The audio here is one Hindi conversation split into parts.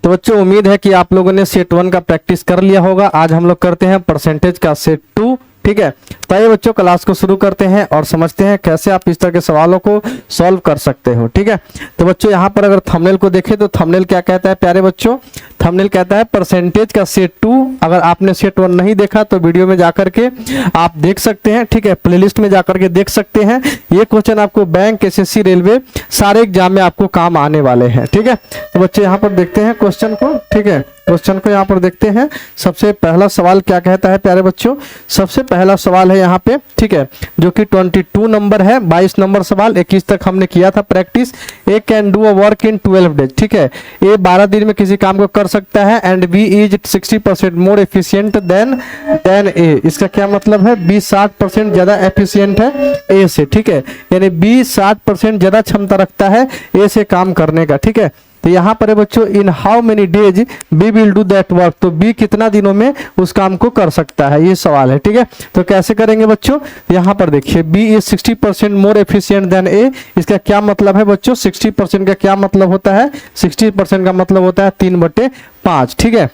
तो बच्चों उम्मीद है कि आप लोगों ने सेट 1 का प्रैक्टिस कर लिया होगा। आज हम लोग करते हैं परसेंटेज का सेट 2। ठीक है, तो ये बच्चों क्लास को शुरू करते हैं और समझते हैं कैसे आप इस तरह के सवालों को सॉल्व कर सकते हो। ठीक है, तो बच्चों यहाँ पर अगर थंबनेल को देखें तो थंबनेल क्या कहता है प्यारे बच्चों, थंबनेल कहता है परसेंटेज का सेट 2। अगर आपने सेट 1 नहीं देखा तो वीडियो में जाकर के आप देख सकते हैं। ठीक है, प्लेलिस्ट में जाकर के देख सकते हैं। ये क्वेश्चन आपको बैंक, एसएससी, रेलवे सारे एग्जाम में आपको काम आने वाले हैं। ठीक है, तो बच्चों यहाँ पर देखते हैं क्वेश्चन को। ठीक है, क्वेश्चन को यहाँ पर देखते हैं। सबसे पहला सवाल क्या कहता है प्यारे बच्चों, सबसे पहला सवाल है यहाँ पे, ठीक है, जो कि 22 नंबर है। 22 नंबर सवाल 21 तक हमने किया था practice. A can do a work in 12 days. ठीक है, ए 12 दिन में किसी काम को कर सकता है। And B is 60% more efficient than A. इसका क्या मतलब है, बी 60% ज्यादा एफिशिएंट है ए से। ठीक है, यानी बी 60% ज्यादा क्षमता रखता है ए से काम करने का। ठीक है, तो यहाँ पर है बच्चों, in how many days B will do that work. तो बी कितना दिनों में उस काम को कर सकता है, ये सवाल है। ठीक है, तो कैसे करेंगे बच्चों, यहाँ पर देखिए B is 60% more efficient than A. इसका क्या मतलब है बच्चों, 60% का क्या मतलब होता है, 60% का मतलब होता है 3/5। ठीक है,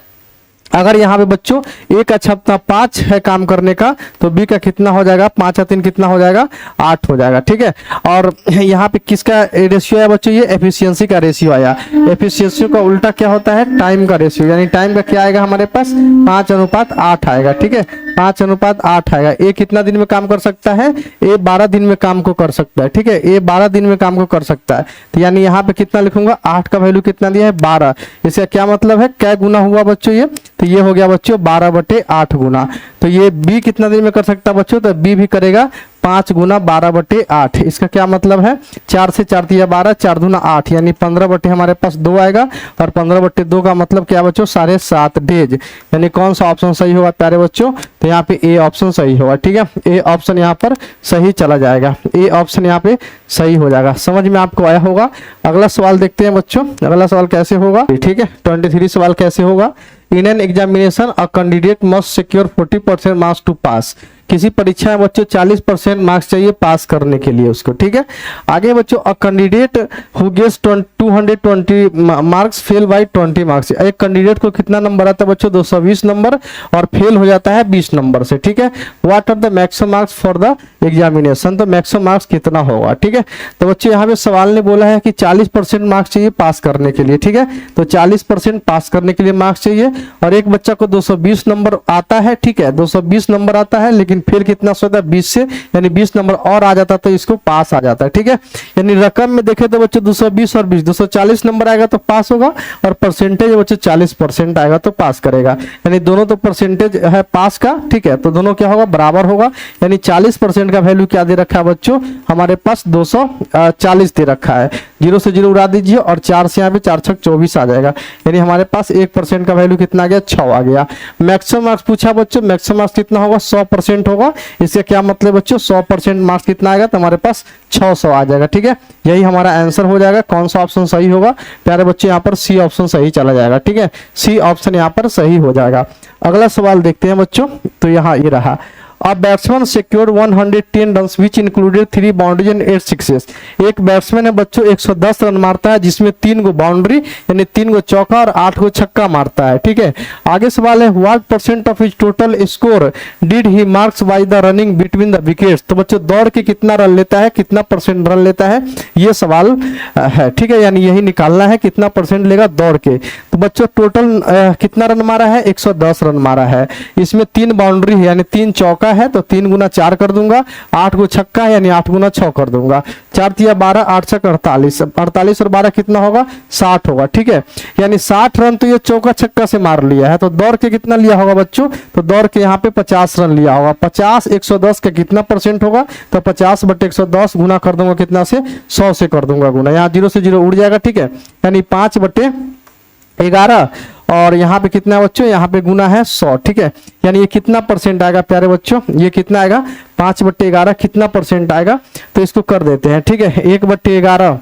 अगर यहाँ पे बच्चों ए का क्षमता 5 है काम करने का, तो बी का कितना हो जाएगा, 5 या 3 कितना हो जाएगा, 8 हो जाएगा। ठीक है, और यहाँ पे किसका रेशियो आया बच्चों, ये एफिशिएंसी का रेशियो आया। एफिशिएंसी का उल्टा क्या होता है, टाइम का रेशियो, यानी टाइम का क्या आएगा हमारे पास, 5:8 आएगा। ठीक है, 5:8 आएगा। ए कितना दिन में काम कर सकता है, ए 12 दिन में काम को कर सकता है। ठीक है, ए 12 दिन में काम को कर सकता है। तो यानी यहाँ पे कितना लिखूंगा, 8 का वैल्यू कितना दिया है, 12। इसका क्या मतलब है, क्या गुना हुआ बच्चों ये, तो ये हो गया बच्चों 12/8 गुना। तो ये बी कितना दिन में कर सकता है बच्चों, तो बी भी करेगा 5 गुना 12/8। इसका क्या मतलब है, 4 से 4 दिया 12, 4 दूना 8, यानी 15 हमारे पास 2 आएगा। और 15/2 का मतलब क्या बच्चों, 7.5 डेज। यानी कौन सा ऑप्शन सही होगा प्यारे बच्चों, तो यहाँ पे ए ऑप्शन सही होगा। ठीक है, ए ऑप्शन यहाँ पर सही चला जाएगा, ए ऑप्शन यहाँ पे सही हो जाएगा। समझ में आपको आया होगा। अगला सवाल देखते हैं बच्चों, अगला सवाल कैसे होगा। ठीक है, 23 सवाल कैसे होगा, in an examination a candidate must secure 40% marks to pass. किसी परीक्षा में बच्चों 40% मार्क्स चाहिए पास करने के लिए उसको। ठीक है, आगे बच्चों, a candidate who gets 220 marks fail by 20 marks. एक कैंडिडेट को कितना नंबर आता है बच्चों, 220 नंबर, और फेल हो जाता है 20 नंबर से। ठीक है, what are the maximum marks for the examination. तो मैक्सिमम मार्क्स कितना होगा। ठीक है, तो बच्चों यहाँ पे सवाल ने बोला है कि 40% मार्क्स चाहिए पास करने के लिए। ठीक है, तो 40% पास करने के लिए मार्क्स चाहिए, और एक बच्चा को 220 नंबर आता है। ठीक है, 220 नंबर आता है, लेकिन फिर कितना सोता है 20 से, यानी 20 नंबर और आ जाता तो इसको पास आ जाता है। ठीक है, यानी रकम में देखे तो बच्चों 220 और 20, 240 नंबर आएगा तो पास होगा, और परसेंटेज बच्चों 40% आएगा तो पास करेगा। यानी दोनों तो परसेंटेज है पास का। ठीक है, तो दोनों क्या होगा, बराबर होगा। यानी 40% का वैल्यू क्या दे रखा है बच्चों, हमारे पास 240 दे रखा है। 0 से 0 उड़ा दीजिए, और 4 से यहाँ पे 4 छक 24 आ जाएगा। यानी हमारे पास 1% का वैल्यू कितना आ गया, 6 आ गया। मैक्सिमम मार्क्स पूछा बच्चों, मैक्सिमम मार्क्स कितना होगा, 100% होगा। इसका क्या मतलब बच्चों, 100% मार्क्स कितना आएगा, तो हमारे पास 600 आ जाएगा। ठीक है, यही हमारा आंसर हो जाएगा। कौन सा ऑप्शन सही होगा प्यारे बच्चों, यहाँ पर सी ऑप्शन सही चला जाएगा। ठीक है, सी ऑप्शन यहाँ पर सही हो जाएगा। अगला सवाल देखते हैं बच्चों, तो यहाँ ये रहा, A batsman secured 110 runs which included 3 boundaries and 8 sixes। एक बैट्समैन है बच्चों 110 रन मारता है, जिसमें 3 गो बाउंड्री यानी 3 गो चौका और 8 गो छक्का मारता है। ठीक है, आगे सवाल है, what percent of his total score did he marks by the running between the wickets. तो बच्चों दौड़ के कितना रन लेता है, कितना परसेंट रन लेता है, ये सवाल है। ठीक है, यानी यही निकालना है कितना परसेंट लेगा दौड़ के। तो बच्चों टोटल कितना रन मारा है, 110 रन मारा है। इसमें 3 बाउंड्री है यानी 3 चौका है, तो 3 गुना 4 कर दूंगा, 8 गो छक्का है यानी 8 गुना 6 कर दूंगा। 4 तिया 12, 8 छक 48, 48 और 12 कितना होगा, 60 होगा। ठीक है, यानी 60 रन तो ये चौका छक्का से मार लिया है। तो दौड़ के कितना लिया होगा बच्चों, तो दौड़ के यहाँ पे 50 रन लिया होगा। 50 110 का कितना परसेंट होगा, तो 50/110 गुना कर दूंगा कितना से, 100 से कर दूंगा गुना। यहाँ 0 से 0 उड़ जाएगा। ठीक है, यानी 5/11, और यहाँ पे कितना है बच्चों, यहाँ पे गुना है 100। ठीक है, यानी ये कितना परसेंट आएगा प्यारे बच्चों, ये कितना आएगा, 5/11 कितना परसेंट आएगा, तो इसको कर देते हैं। ठीक है, 1/11,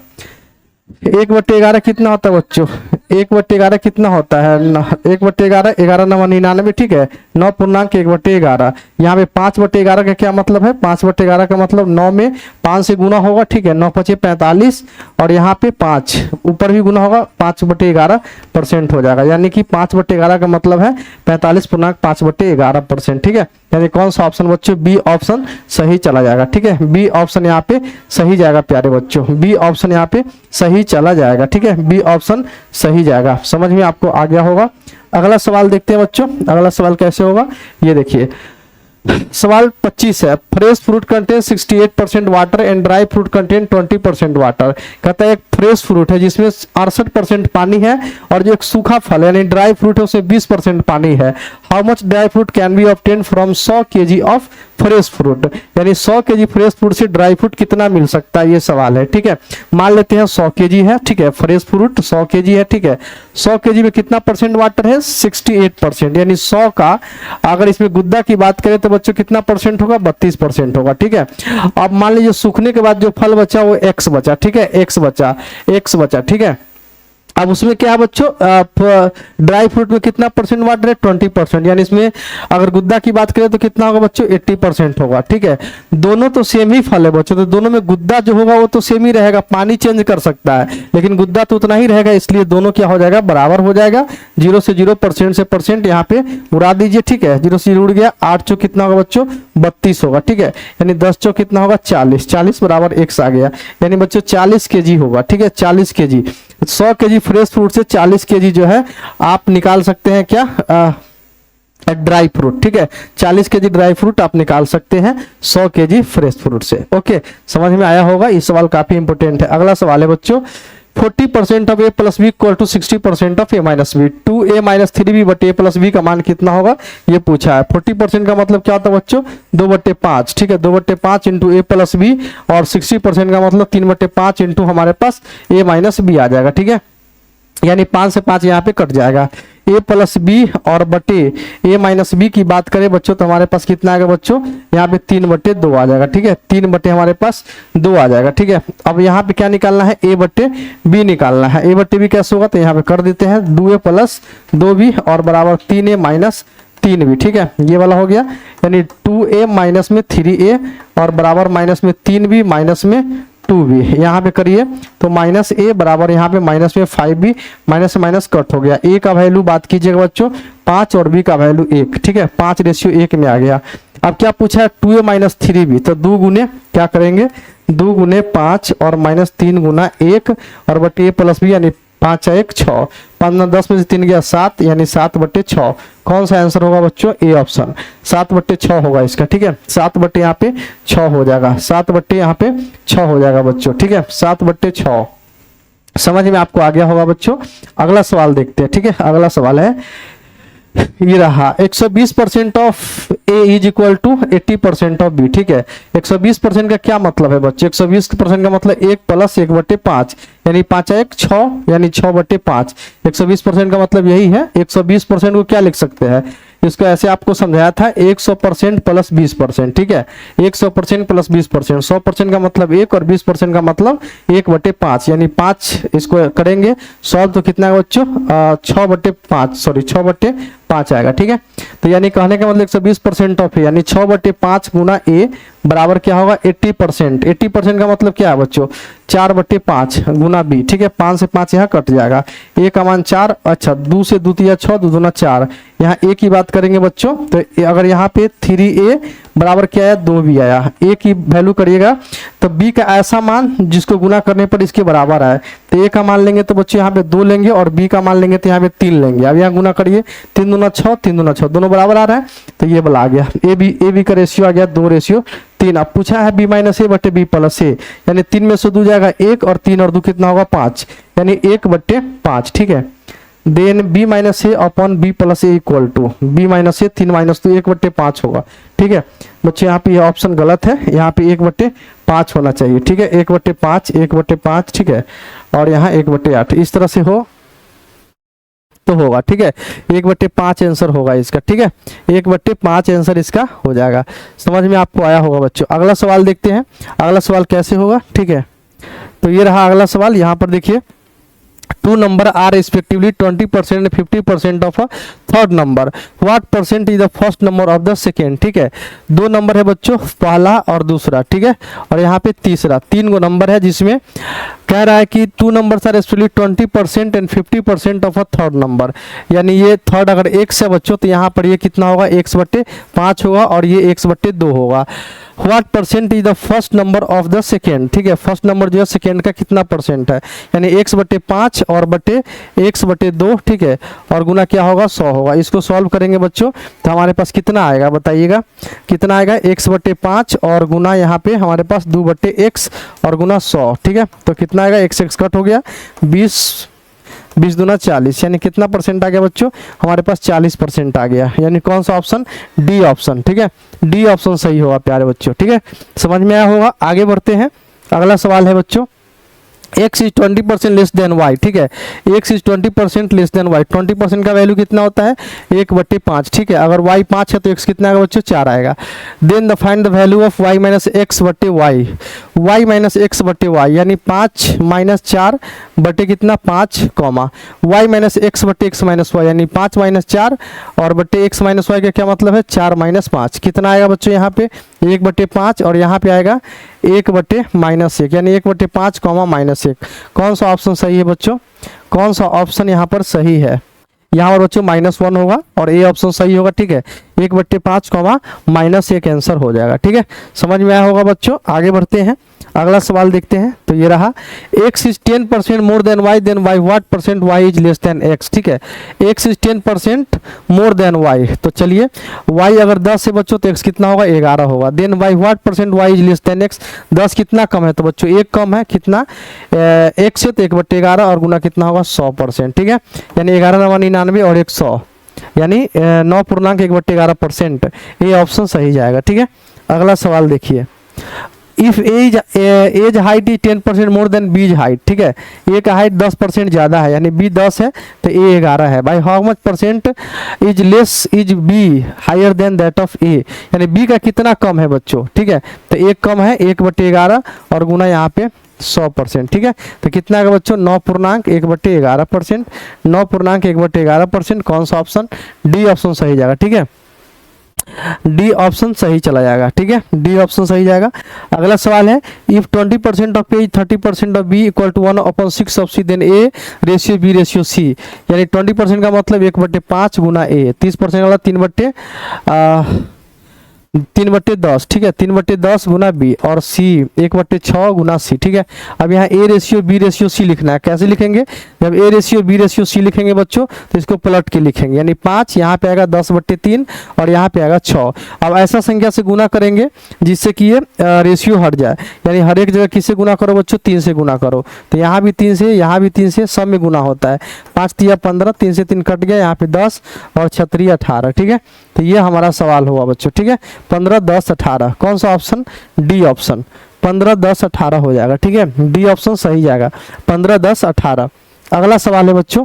1/11 कितना होता है बच्चों, 1/11 कितना होता है, 1/11 11 9 99। ठीक है, 9.1/11। यहाँ पे 5/11 का क्या मतलब है, 5/11 का मतलब 9 में 5 से गुना होगा, ठीक है, 9 × 5 = 45 और यहाँ पे 5 ऊपर भी गुना होगा, 5/11% हो जाएगा। यानी कि 5/11 का मतलब है 45.5/11%, ठीक है। यानी कौन सा ऑप्शन बच्चों, बी ऑप्शन सही चला जाएगा, ठीक है। बी ऑप्शन यहाँ पे सही जाएगा प्यारे बच्चों, बी ऑप्शन यहाँ पे सही चला जाएगा, ठीक है, बी ऑप्शन सही जाएगा। समझ में आपको आ गया होगा। अगला सवाल देखते हैं बच्चों, अगला सवाल कैसे होगा, ये देखिए सवाल 25 है। Fresh fruit contain 68% water and dry fruit contain 20% water. कहता है एक फ्रेश फ्रूट है जिसमें 68% पानी है और जो एक सूखा फल है यानी ड्राई फ्रूट है उसमें 20% पानी है। How much dry fruit can be obtain from 100 kg of fresh fruit, यानी 100 kg फ्रेश फ्रूट से ड्राई फ्रूट कितना मिल सकता है, ये सवाल है, ठीक है। मान लेते हैं 100 kg है, ठीक है, फ्रेश फ्रूट 100 kg है, ठीक है। 100 kg में कितना परसेंट वाटर है, 68%, यानी 100 का अगर इसमें गुद्दा की बात करें तो बच्चों कितना परसेंट होगा, 32% होगा, ठीक है। अब मान लीजिए सूखने के बाद जो फल बचा वो x बचा, ठीक है, x बचा, ठीक है। अब उसमें क्या है बच्चों, ड्राई फ्रूट में कितना परसेंट वाटर है, 20%, यानी इसमें अगर गुद्दा की बात करें तो कितना होगा बच्चों, 80% होगा, ठीक है। दोनों तो सेम ही फल है बच्चों, तो दोनों में गुद्दा जो होगा वो तो सेम ही रहेगा, पानी चेंज कर सकता है लेकिन गुद्दा तो उतना ही रहेगा, इसलिए दोनों क्या हो जाएगा, बराबर हो जाएगा। 0 से 0, परसेंट से परसेंट यहाँ पे उड़ा दीजिए, ठीक है। 0 से 0 उड़ गया, 8 चौक कितना होगा बच्चों, 32 होगा, ठीक है। यानी 10 चौक कितना होगा, 40, 40 बराबर x आ गया, यानी बच्चों 40 kg होगा, ठीक है, 40 kg। 100 kg फ्रेश फ्रूट से 40 kg जो है आप निकाल सकते हैं क्या, ड्राई फ्रूट, ठीक है, 40 kg ड्राई फ्रूट आप निकाल सकते हैं 100 kg फ्रेश फ्रूट से। ओके, समझ में आया होगा, ये सवाल काफी इंपोर्टेंट है। अगला सवाल है बच्चों, 40% of a + b = 60% of a - b। 2a - 3b / a + b का मान कितना होगा, ये पूछा है। 40% का मतलब क्या होता है बच्चों, 2/5, ठीक है, 2/5 × a + b और 60% का मतलब 3/5 इंटू हमारे पास a - b आ जाएगा, ठीक है। यानी 5 से 5 यहाँ पे कट जाएगा। a + b और बटे a - b की बात करें बच्चों तो हमारे पास कितना आएगा बच्चों, यहाँ पे 3/2 आ जाएगा, ठीक है, 3 हमारे पास 2 आ जाएगा, ठीक है। अब यहाँ पे क्या निकालना है, a/b निकालना है। a/b कैसे होगा, तो यहाँ पे कर देते हैं 2a + 2b और बराबर 3a - 3b, ठीक है, ये वाला हो गया। यानी 2a - में 3a और बराबर माइनस में 3b माइनस में 2b, यहाँ पे करिए तो -a बराबर यहाँ पे माइनस में 5b, माइनस से माइनस कट हो गया। a का वैल्यू बात कीजिएगा बच्चों 5 और b का वैल्यू 1, ठीक है, 5:1 में आ गया। अब क्या पूछा है, 2a - 3b, तो 2 गुने क्या करेंगे, 2 गुने 5 और -3 गुना 1 और बटे a + b, यानी 5 1 6, 5 10 में से 3 गया 7, यानी 7/6। कौन सा आंसर होगा बच्चों, ए ऑप्शन, 7/6 होगा इसका, ठीक है। 7 यहाँ पे 6 हो जाएगा, 7 यहाँ पे 6 हो जाएगा बच्चों, ठीक है, 7/6। समझ में आपको आ गया होगा बच्चों। अगला सवाल देखते हैं, ठीक है। अगला सवाल है ये रहा, 120% ऑफ a = 80% ऑफ b, ठीक है। 120% का क्या मतलब है बच्चे, 120% का मतलब 1 + 1/5, यानी 5 1 6, यानी 6/5। 120% का मतलब यही है। 120% को क्या लिख सकते हैं, इसको ऐसे आपको समझाया था, 100% + 20%, ठीक है, 100% + 20%। 100% का मतलब 1 और 20% का मतलब 1/5, यानी 5 इसको करेंगे सॉल्व तो कितना है बच्चों, 6/5, सॉरी 6/5 आएगा, ठीक है। तो यानी कहने का मतलब 120% ऑफ है, यानी 6/5 गुना a बराबर क्या होगा, 80%। 80% का मतलब क्या है बच्चों, 4/5 गुना b, ठीक है, 5 से 5 यहाँ कट जाएगा, a का मान 4, अच्छा 2 से 2 × 6, 2 दूना 4। यहाँ a की बात करेंगे बच्चों तो अगर यहाँ पे 3a बराबर क्या आया, 2b आया, a की वैल्यू करिएगा तो b का ऐसा मान जिसको गुना करने पर इसके बराबर आए, तो a का मान लेंगे तो बच्चों यहाँ पे 2 लेंगे और b का मान लेंगे तो यहाँ पे 3 लेंगे। अब यहाँ गुना करिए, 3 दूना 6, 3 दूना 6, दोनों बराबर आ रहा है, तो ये वाला आ गया, a b का रेशियो आ गया 2:3। अब पूछा है b - a बटे b + a, यानी 3 में से 2 जाएगा 1 और 3 और 2 कितना होगा 5, यानी 1/5, ठीक है। Then b - a upon b + a equal to b - a 3 - 2 1/5 होगा, ठीक है। बच्चे यहाँ पे ये ऑप्शन गलत है, यहाँ पे 1/5 होना चाहिए, ठीक है, 1/5 1/5, ठीक है, और यहाँ 1/8 इस तरह से हो तो होगा, ठीक है, 1/5 आंसर होगा इसका, ठीक है, 1/5 आंसर इसका हो जाएगा। समझ में आपको आया होगा बच्चों। अगला सवाल देखते हैं, अगला सवाल कैसे होगा, ठीक है। तो ये रहा अगला सवाल, यहाँ पर देखिए two number are respectively 20% and 50% of a third number. What percent is the first number of the second? ठीक है, दो नंबर है बच्चों, पहला और दूसरा, ठीक है, और यहाँ पे तीसरा, तीन गो नंबर है जिसमें कह रहा है कि two number are actually 20% and 50% of a third number, यानी ये थर्ड अगर x है बच्चों तो यहाँ पर ये कितना होगा, x/5 होगा और ये x/2 होगा। What percent is the first number of the second, ठीक है, फर्स्ट नंबर जो है सेकेंड का कितना परसेंट है, यानी x/5 और बटे x/2, ठीक है, और गुना क्या होगा, 100 होगा। इसको सॉल्व करेंगे बच्चों तो हमारे पास कितना आएगा, बताइएगा कितना आएगा, x/5 और गुना यहाँ पे हमारे पास 2/x और गुना 100, ठीक है, तो कितना आएगा, x कट हो गया, 20 दूना 40, यानी कितना परसेंट आ गया बच्चों, हमारे पास 40% आ गया, यानी कौन सा ऑप्शन, डी ऑप्शन, ठीक है, डी ऑप्शन सही होगा प्यारे बच्चों, ठीक है, समझ में आया होगा। आगे बढ़ते हैं, अगला सवाल है बच्चों, x is 20% less than y, ठीक है, x is 20% less than y, 20% का वैल्यू कितना होता है, 1/5, ठीक है, अगर y 5 है तो x कितना आएगा बच्चों, 4 आएगा। Then the find the value of y minus x/y, y minus x/y, यानी 5 माइनस 4 बटे कितना 5 comma y minus x/x minus y, यानी 5 माइनस 4 और बटे x माइनस y का क्या मतलब है, 4 माइनस 5, कितना आएगा बच्चों, यहाँ पे 1/5 और यहाँ पे आएगा 1/-1, यानी 1/5 कॉमा -1। कौन सा ऑप्शन सही है बच्चों, कौन सा ऑप्शन यहाँ पर सही है, यहाँ पर बच्चों -1 होगा और ए ऑप्शन सही होगा, ठीक है, 1/5 कॉमा -1 आंसर हो जाएगा, ठीक है, समझ में आया होगा बच्चों। आगे बढ़ते हैं, अगला सवाल देखते हैं, तो ये रहा, x is 10% more than y, then y what percent y is less than x, ठीक है, x is 10% more than y, तो चलिए y अगर 10 है बच्चों तो x कितना होगा, 11 होगा। Then y what percent y is less than x, 10 कितना कम है तो बच्चों 1 कम है, कितना x से, तो 1/11 और गुना कितना होगा 100%, ठीक है, यानी 11×99 और 100, यानी 9.1/11%, ये ऑप्शन सही जाएगा, ठीक है। अगला सवाल देखिए, if A's height is 10% more than B height, ठीक है, ए का हाइट 10% ज़्यादा है, यानी बी 10 है तो ए 11 है। By how much percent is less is B higher than that of A, यानी बी का कितना कम है बच्चों, ठीक है, तो एक कम है 1/11 और गुना यहाँ पे 100%, ठीक है, तो कितना आएगा बच्चों, 9.1/11%, 9.1/11%, कौन सा ऑप्शन, डी ऑप्शन सही जाएगा, ठीक है, डी ऑप्शन सही चला जाएगा, ठीक है, डी ऑप्शन सही जाएगा। अगला सवाल है, if 20% of A 30% of B equal to 1/6 of C, then A ratio B ratio C, यानी 20% का मतलब 1/5 गुना ए, 30% वाला 3/10, ठीक है, 3/10 गुना बी और सी 1/6 गुना सी, ठीक है। अब यहाँ A ratio B ratio C लिखना है, कैसे लिखेंगे, जब A ratio B ratio C लिखेंगे बच्चों तो इसको पलट के लिखेंगे, यानी 5 यहाँ पे आएगा 10/3 और यहाँ पे आएगा 6। अब ऐसा संख्या से गुना करेंगे जिससे कि ये रेशियो हट जाए, यानी हर एक जगह किससे गुना करो बच्चों, 3 से गुना करो, तो यहाँ भी 3 से, यहाँ भी 3 से, सब में गुना होता है, 5 × 15, 3 से 3 कट गया, यहाँ पे 10 और 6 × 18, ठीक है, तो ये हमारा सवाल हुआ बच्चों, ठीक है, 15, 10, 18, कौन सा ऑप्शन, डी ऑप्शन, 15, 10, 18 हो जाएगा, ठीक है, डी ऑप्शन सही जाएगा, 15, 10, 18। अगला सवाल है बच्चों,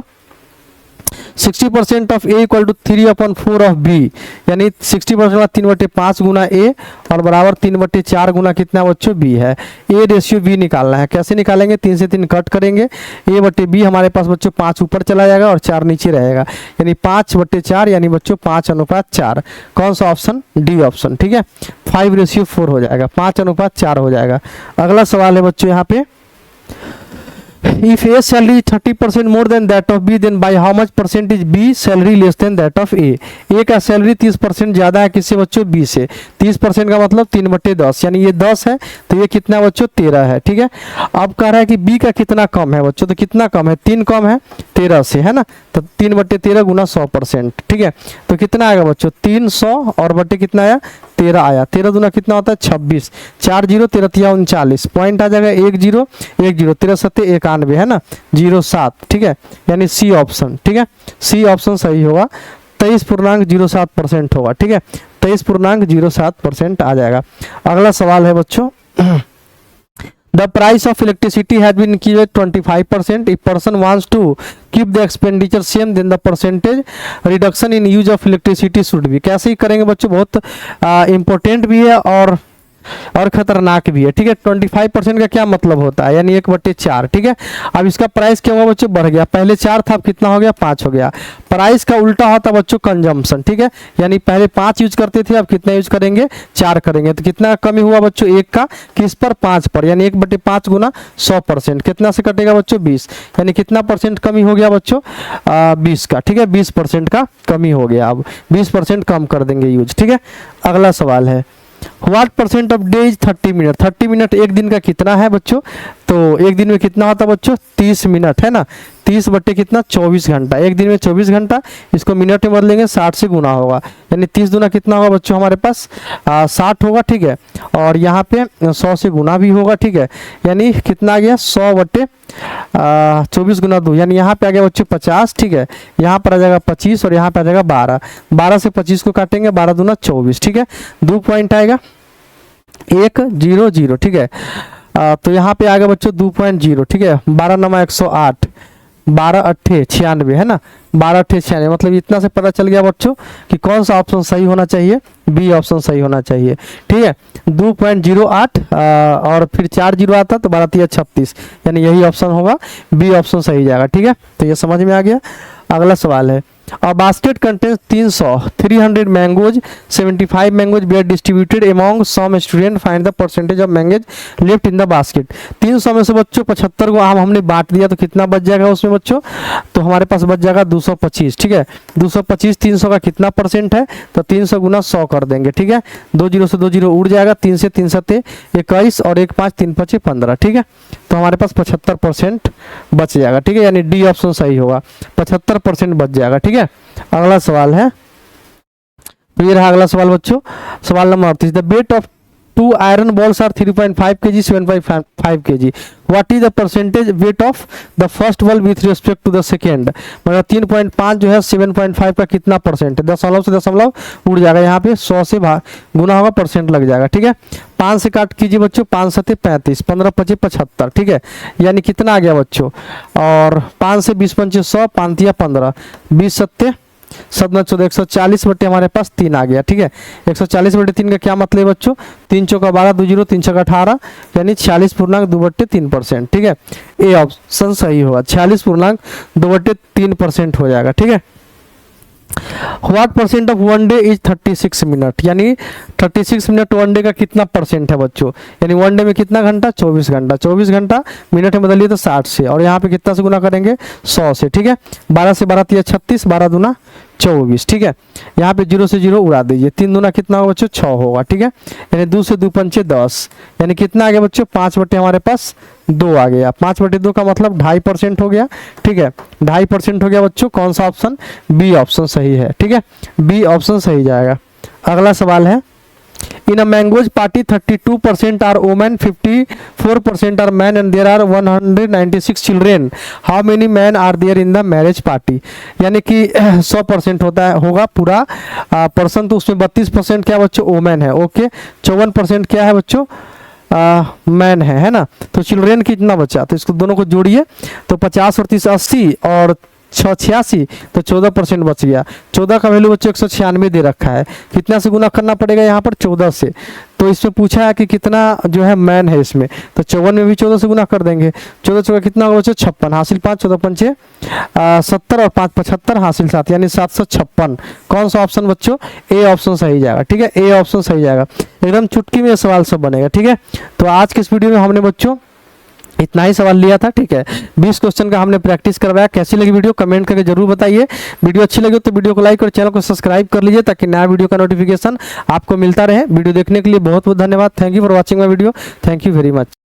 60% of A equal to 3/4 of B, यानी 60% का 3/5 गुना ए और बराबर 3/4 गुना कितना बच्चों बी है। ए रेशियो बी निकालना है, कैसे निकालेंगे, 3 से 3 कट करेंगे, ए बटे बी हमारे पास बच्चों 5 ऊपर चला जाएगा और 4 नीचे रहेगा, यानी 5/4, यानी बच्चों 5:4, कौन सा ऑप्शन, डी ऑप्शन, ठीक है, 5:4 हो जाएगा, 5:4 हो जाएगा। अगला सवाल है बच्चों यहाँ पे, if A salary is 30% more than that of B, then by how much percent is B salary less than that of A? A का सैलरी 30% ज़्यादा है किससे बच्चों, B से, 30% का मतलब 3/10, यानी ये 10 है तो ये कितना बच्चों 13 है, ठीक है। अब कह रहा है कि B का कितना कम है बच्चों, तो कितना कम है, 3 कम है 13 से, है ना, तो 3/13 गुना 100%, ठीक है, तो कितना आएगा बच्चों 300 और बटे कितना आया 13 आया, 13 दूना कितना होता है 26, 4 0 13 39, पॉइंट आ जाएगा 1 0 1 0, 13 7 91, है ना, 07, ठीक है, यानी सी ऑप्शन, ठीक है, सी ऑप्शन सही होगा, 23.07% होगा, ठीक है, 23.07% आ जाएगा। अगला सवाल है बच्चों, The price of electricity has been increased by 25%. If person wants to keep the expenditure same, then the percentage reduction in use of electricity should be. कैसे ही करेंगे बच्चों, बहुत इम्पोर्टेंट भी है और और खतरनाक भी है, ठीक है। 25% का क्या मतलब होता है, यानी 1/4, ठीक है। अब इसका प्राइस क्या हुआ बच्चों, बढ़ गया, पहले 4 था, अब कितना हो गया, 5 हो गया। प्राइस का उल्टा होता बच्चों कंजम्पशन, ठीक है, यानी पहले 5 यूज करते थे, अब कितना यूज करेंगे, 4 करेंगे। तो कितना कमी हुआ बच्चों, 1 का किस पर, 5 पर, यानी 1/5 गुना 100%, कितना से कटेगा बच्चों, 20, यानी कितना परसेंट कमी हो गया बच्चों, 20 का, ठीक है, 20% का कमी हो गया। अब 20% कम कर देंगे यूज, ठीक है। अगला सवाल है, what percent of day is 30 minute. 30 minute एक दिन का कितना है बच्चों, तो एक दिन में कितना होता है बच्चों, 30 मिनट है ना, 30 बट्टे कितना, 24 घंटा। एक दिन में 24 घंटा, इसको मिनट में बदलेंगे 60 से गुना होगा, यानी 30 गुना कितना होगा बच्चों हमारे पास, 60 होगा, ठीक है। और यहाँ पे 100 से गुना भी होगा, ठीक है, यानी कितना आ गया, 100 बट्टे 24 गुना 2, यानी यहाँ पे आ गया बच्चों 50, ठीक है। यहाँ पर आ जाएगा 25 और यहाँ पे आ जाएगा 12, 12 से 25 को काटेंगे, 12 दूना 24, ठीक है। 2 पॉइंट आएगा, 100, ठीक है। तो यहाँ पे आ गया बच्चों 2.0, ठीक है। 12 नमा 108, 12 अट्ठे 96 है ना, 12 अट्ठे 96, मतलब इतना से पता चल गया बच्चों कि कौन सा ऑप्शन सही होना चाहिए, बी ऑप्शन सही होना चाहिए, ठीक है। 2.08 और फिर 4 जीरो आता तो 12 3 36, यानी यही ऑप्शन होगा, बी ऑप्शन सही जाएगा, ठीक है। तो ये समझ में आ गया। अगला सवाल है, A basket contains 300 mangoes, 75 mangoes were distributed among some students. Find the percentage of mangoes left in the basket. 300 में से बच्चों 75 को आम हमने बांट दिया तो कितना बच जाएगा उसमें बच्चों, तो हमारे पास बच जाएगा 225, ठीक है। 225 300 का कितना परसेंट है, तो 300 गुना 100 कर देंगे, ठीक है। 2 जीरो से 2 जीरो उड़ जाएगा, 3 से 3 सत्ते 21 और 1 5 3 5 15, ठीक है। तो हमारे पास 75% बच जाएगा, ठीक है, यानी डी ऑप्शन सही होगा, 75% बच जाएगा, ठीक है। अगला सवाल है, तो ये रहा अगला सवाल बच्चों, सवाल number 38। The weight of 2 iron balls are 3.5 kg, 7.5 kg. What is the percentage weight of the first ball with respect to the second. मतलब 3.5 जो है 7.5 का कितना परसेंट है, दशमलव से दशमलव उड़ जाएगा, यहाँ पे 100 से गुना होगा, परसेंट लग जाएगा, ठीक है। 5 से काट कीजिए बच्चों, 5 सत्ते 35, 15 25 75, ठीक है, यानी कितना आ गया बच्चों, और 5 से 20 पंचे 100, 5 तिया 15, 20 सत्ते 7 140 बट्टे हमारे पास 3 आ गया, ठीक है। 140 बट्टे 3 का क्या मतलब है बच्चों, 3 चौका 12, 2 जीरो 3 छक्का 18, यानी 46.2/3%, ठीक है। ए ऑप्शन सही होगा, 46.2/3% हो जाएगा, ठीक है। What percent of 1 day is 36 minute, यानी 36 मिनट 1 डे का कितना परसेंट है बच्चों, यानी 1 डे में कितना घंटा, 24 घंटा, 24 घंटा मिनट में बदलिए तो 60 से, और यहाँ पे कितना से गुना करेंगे, 100 से, ठीक है। 12 से 12 3 36, 12 दूना 24, ठीक है। यहाँ पे 0 से 0 उड़ा दीजिए, 3 दूना कितना होगा बच्चों, 6 होगा, ठीक है। यानी 2 से 2 पंचे 10, यानी कितना आ गया बच्चों, 5 बट्टे हमारे पास 2 आ गया। 5/2 का मतलब 2.5% हो गया, ठीक है, 2.5% हो गया बच्चों। कौन सा ऑप्शन, बी ऑप्शन सही है, ठीक है, बी ऑप्शन सही जाएगा। अगला सवाल है, in a mangoes party 32% are women, 54% are man and there are 196 children, how many man are there in the marriage party. यानी कि 100% होता है, होगा पूरा पर्सन, तो उसमें 32% क्या बच्चों वोमेन है, ओके, 54% क्या है बच्चों मैन है ना। तो चिल्ड्रेन कितना बचा, तो इसको दोनों को जोड़िए, तो 50 और 30 80 और 86, तो 14% बच गया। 14 का वैल्यू बच्चों 196 दे रखा है, कितना से गुना करना पड़ेगा यहाँ पर, 14 से। तो इसमें पूछा है कि कितना जो है मैन है इसमें, तो 54 में भी 14 से गुना कर देंगे। 14 चौका कितना होगा बच्चों, 56, हासिल 5, 14 पंचे 70 और 5 75, हासिल 7, यानी 756। कौन सा ऑप्शन बच्चों, ए ऑप्शन सही जाएगा, ठीक है, ए ऑप्शन सही जाएगा। एकदम चुटकी में सवाल सब बनेगा, ठीक है। तो आज के इस वीडियो में हमने बच्चों इतना ही सवाल लिया था, ठीक है। 20 क्वेश्चन का हमने प्रैक्टिस करवाया। कैसी लगी वीडियो कमेंट करके जरूर बताइए। वीडियो अच्छी लगी तो वीडियो को लाइक और चैनल को सब्सक्राइब कर लीजिए, ताकि नया वीडियो का नोटिफिकेशन आपको मिलता रहे। वीडियो देखने के लिए बहुत बहुत धन्यवाद। Thank you for watching my video, thank you very much.